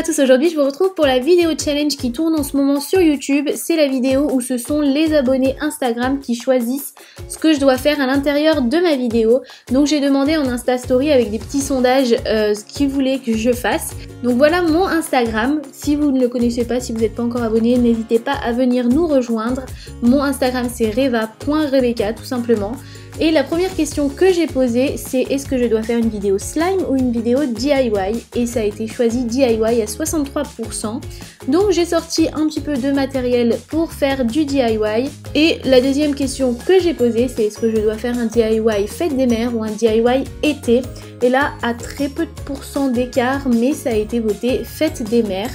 tous, aujourd'hui je vous retrouve pour la vidéo challenge qui tourne en ce moment sur YouTube. C'est la vidéo où ce sont les abonnés Instagram qui choisissent ce que je dois faire à l'intérieur de ma vidéo. Donc j'ai demandé en Insta Story avec des petits sondages ce qu'ils voulaient que je fasse. Donc voilà mon Instagram. Si vous ne le connaissez pas, si vous n'êtes pas encore abonné, n'hésitez pas à venir nous rejoindre. Mon Instagram c'est reva.rebecca tout simplement. Et la première question que j'ai posée, c'est est-ce que je dois faire une vidéo slime ou une vidéo DIY? Et ça a été choisi DIY à 63%. Donc j'ai sorti un petit peu de matériel pour faire du DIY. Et la deuxième question que j'ai posée, c'est est-ce que je dois faire un DIY fête des mères ou un DIY été? Et là, à très peu de pourcents d'écart, mais ça a été voté fête des mères.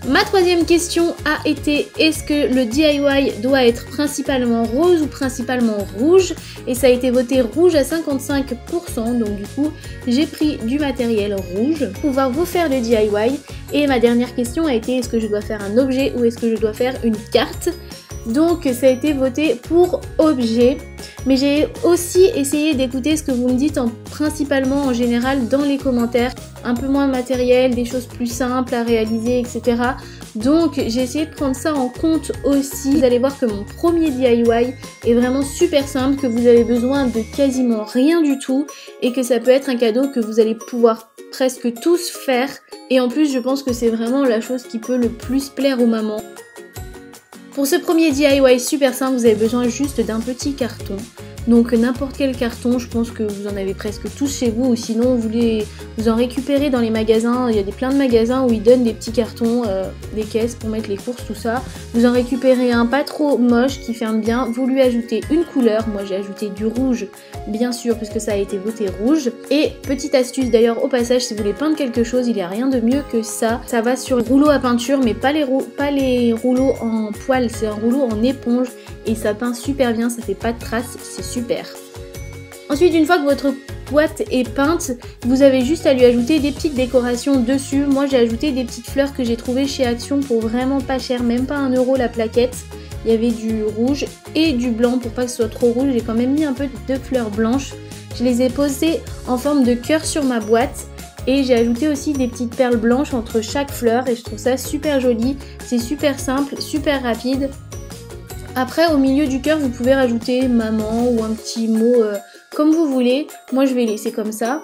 Ma troisième question a été est-ce que le DIY doit être principalement rose ou principalement rouge? Et ça a été voté rouge à 55%, donc du coup j'ai pris du matériel rouge pour pouvoir vous faire le DIY. Et ma dernière question a été est-ce que je dois faire un objet ou est-ce que je dois faire une carte? Donc ça a été voté pour objet. Mais j'ai aussi essayé d'écouter ce que vous me dites principalement en général dans les commentaires. Un peu moins de matériel, des choses plus simples à réaliser, etc. Donc j'ai essayé de prendre ça en compte aussi. Vous allez voir que mon premier DIY est vraiment super simple, que vous avez besoin de quasiment rien du tout et que ça peut être un cadeau que vous allez pouvoir presque tous faire. Et en plus je pense que c'est vraiment la chose qui peut le plus plaire aux mamans. Pour ce premier DIY super simple, vous avez besoin juste d'un petit carton. Donc n'importe quel carton, je pense que vous en avez presque tous chez vous ou sinon vous en récupérez dans les magasins. Il y a plein de magasins où ils donnent des petits cartons, des caisses pour mettre les courses, tout ça. Vous en récupérez un pas trop moche qui ferme bien, vous lui ajoutez une couleur. Moi j'ai ajouté du rouge bien sûr puisque ça a été voté rouge. Et petite astuce d'ailleurs au passage, si vous voulez peindre quelque chose, il n'y a rien de mieux que ça. Ça va sur le rouleau à peinture mais pas les rouleaux en poil, c'est un rouleau en éponge. Et ça peint super bien, ça fait pas de traces, c'est super. Ensuite, une fois que votre boîte est peinte, vous avez juste à lui ajouter des petites décorations dessus. Moi j'ai ajouté des petites fleurs que j'ai trouvées chez Action pour vraiment pas cher, même pas 1 € la plaquette. Il y avait du rouge et du blanc pour pas que ce soit trop rouge. J'ai quand même mis un peu de fleurs blanches. Je les ai posées en forme de cœur sur ma boîte. Et j'ai ajouté aussi des petites perles blanches entre chaque fleur et je trouve ça super joli. C'est super simple, super rapide. Après au milieu du cœur vous pouvez rajouter maman ou un petit mot comme vous voulez. Moi je vais laisser comme ça.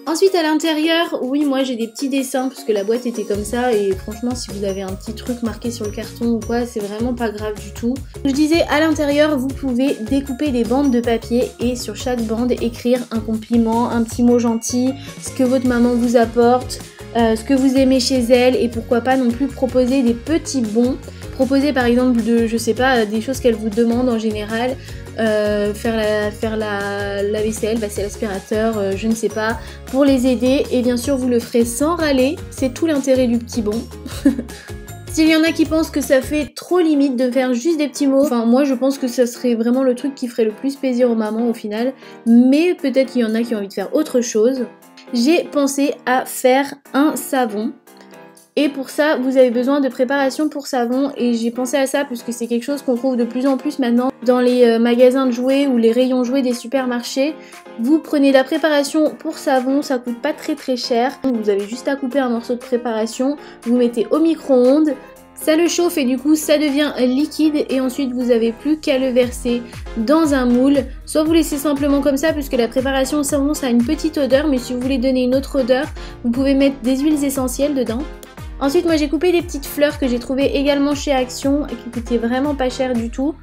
Ensuite à l'intérieur, oui moi j'ai des petits dessins parce que la boîte était comme ça et franchement si vous avez un petit truc marqué sur le carton ou quoi c'est vraiment pas grave du tout. Je disais à l'intérieur vous pouvez découper des bandes de papier et sur chaque bande écrire un compliment, un petit mot gentil, ce que votre maman vous apporte. Ce que vous aimez chez elle et pourquoi pas non plus proposer des petits bons. Proposer par exemple je sais pas, des choses qu'elle vous demande en général. Faire la vaisselle, passer l'aspirateur, je ne sais pas, pour les aider. Et bien sûr vous le ferez sans râler, c'est tout l'intérêt du petit bon. S'il y en a qui pensent que ça fait trop limite de faire juste des petits mots, enfin moi je pense que ça serait vraiment le truc qui ferait le plus plaisir aux mamans au final. Mais peut-être qu'il y en a qui ont envie de faire autre chose. J'ai pensé à faire un savon et pour ça vous avez besoin de préparation pour savon et j'ai pensé à ça puisque c'est quelque chose qu'on trouve de plus en plus maintenant dans les magasins de jouets ou les rayons jouets des supermarchés. Vous prenez la préparation pour savon, ça coûte pas très cher, vous avez juste à couper un morceau de préparation, vous mettez au micro-ondes. Ça le chauffe et du coup ça devient liquide et ensuite vous n'avez plus qu'à le verser dans un moule. Soit vous laissez simplement comme ça puisque la préparation savon ça a une petite odeur mais si vous voulez donner une autre odeur vous pouvez mettre des huiles essentielles dedans. Ensuite moi j'ai coupé des petites fleurs que j'ai trouvées également chez Action et qui coûtaient vraiment pas cher du tout.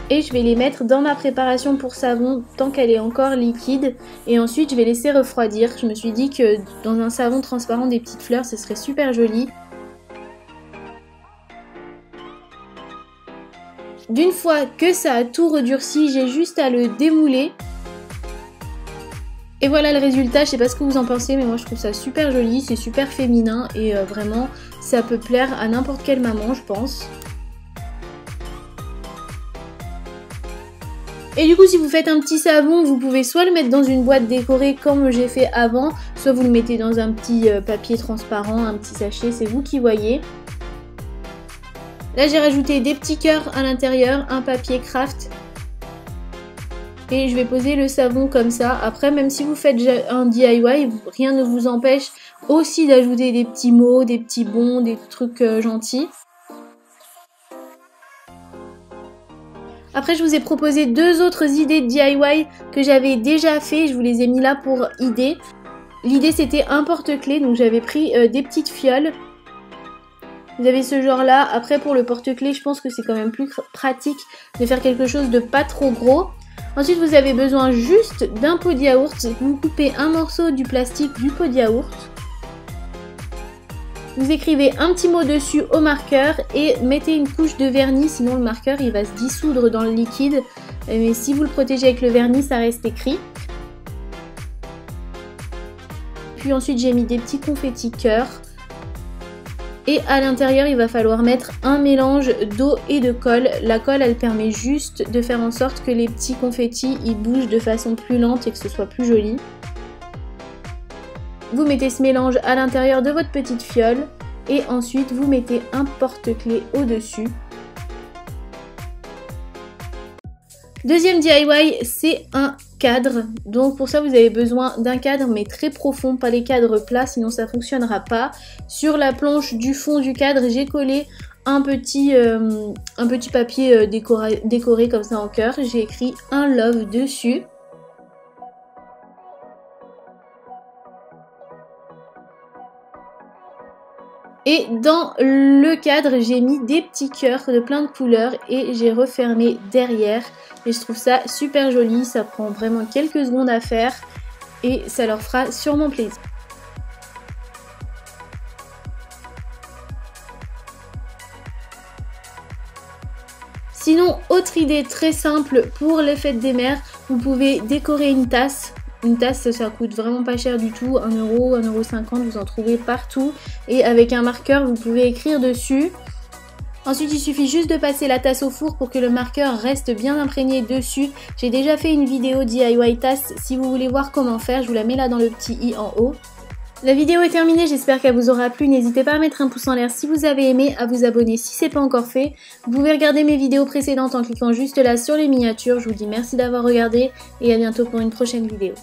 Et je vais les mettre dans ma préparation pour savon tant qu'elle est encore liquide. Et ensuite je vais laisser refroidir. Je me suis dit que dans un savon transparent des petites fleurs ce serait super joli. D'une fois que ça a tout redurci, j'ai juste à le démouler. Et voilà le résultat, je sais pas ce que vous en pensez, mais moi je trouve ça super joli, c'est super féminin et vraiment ça peut plaire à n'importe quelle maman je pense. Et du coup si vous faites un petit savon, vous pouvez soit le mettre dans une boîte décorée comme j'ai fait avant, soit vous le mettez dans un petit papier transparent, un petit sachet, c'est vous qui voyez. Là j'ai rajouté des petits cœurs à l'intérieur, un papier craft. Et je vais poser le savon comme ça. Après, même si vous faites un DIY, rien ne vous empêche aussi d'ajouter des petits mots, des petits bons, des trucs gentils. Après, je vous ai proposé 2 autres idées de DIY que j'avais déjà fait. Je vous les ai mis là pour idée. L'idée, c'était un porte-clés. Donc, j'avais pris des petites fioles. Vous avez ce genre là. Après, pour le porte-clés, je pense que c'est quand même plus pratique de faire quelque chose de pas trop gros. Ensuite, vous avez besoin juste d'un pot de yaourt. Vous coupez un morceau du plastique du pot de yaourt. Vous écrivez un petit mot dessus au marqueur et mettez une couche de vernis, sinon le marqueur il va se dissoudre dans le liquide. Mais si vous le protégez avec le vernis, ça reste écrit. Puis ensuite, j'ai mis des petits confettis cœur. Et à l'intérieur, il va falloir mettre un mélange d'eau et de colle. La colle, elle permet juste de faire en sorte que les petits confettis, ils bougent de façon plus lente et que ce soit plus joli. Vous mettez ce mélange à l'intérieur de votre petite fiole et ensuite vous mettez un porte-clés au-dessus. Deuxième DIY, c'est un cadre. Donc pour ça, vous avez besoin d'un cadre mais très profond, pas les cadres plats, sinon ça ne fonctionnera pas. Sur la planche du fond du cadre, j'ai collé un petit papier décoré comme ça en cœur. J'ai écrit un love dessus. Et dans le cadre, j'ai mis des petits cœurs de plein de couleurs et j'ai refermé derrière. Et je trouve ça super joli, ça prend vraiment quelques secondes à faire et ça leur fera sûrement plaisir. Sinon, autre idée très simple pour les fêtes des mères, vous pouvez décorer une tasse. Une tasse, ça coûte vraiment pas cher du tout, 1 euro, 1,50 €, vous en trouvez partout. Et avec un marqueur, vous pouvez écrire dessus. Ensuite, il suffit juste de passer la tasse au four pour que le marqueur reste bien imprégné dessus. J'ai déjà fait une vidéo DIY tasse, si vous voulez voir comment faire, je vous la mets là dans le petit i en haut. La vidéo est terminée, j'espère qu'elle vous aura plu. N'hésitez pas à mettre un pouce en l'air si vous avez aimé, à vous abonner si ce n'est pas encore fait. Vous pouvez regarder mes vidéos précédentes en cliquant juste là sur les miniatures. Je vous dis merci d'avoir regardé et à bientôt pour une prochaine vidéo.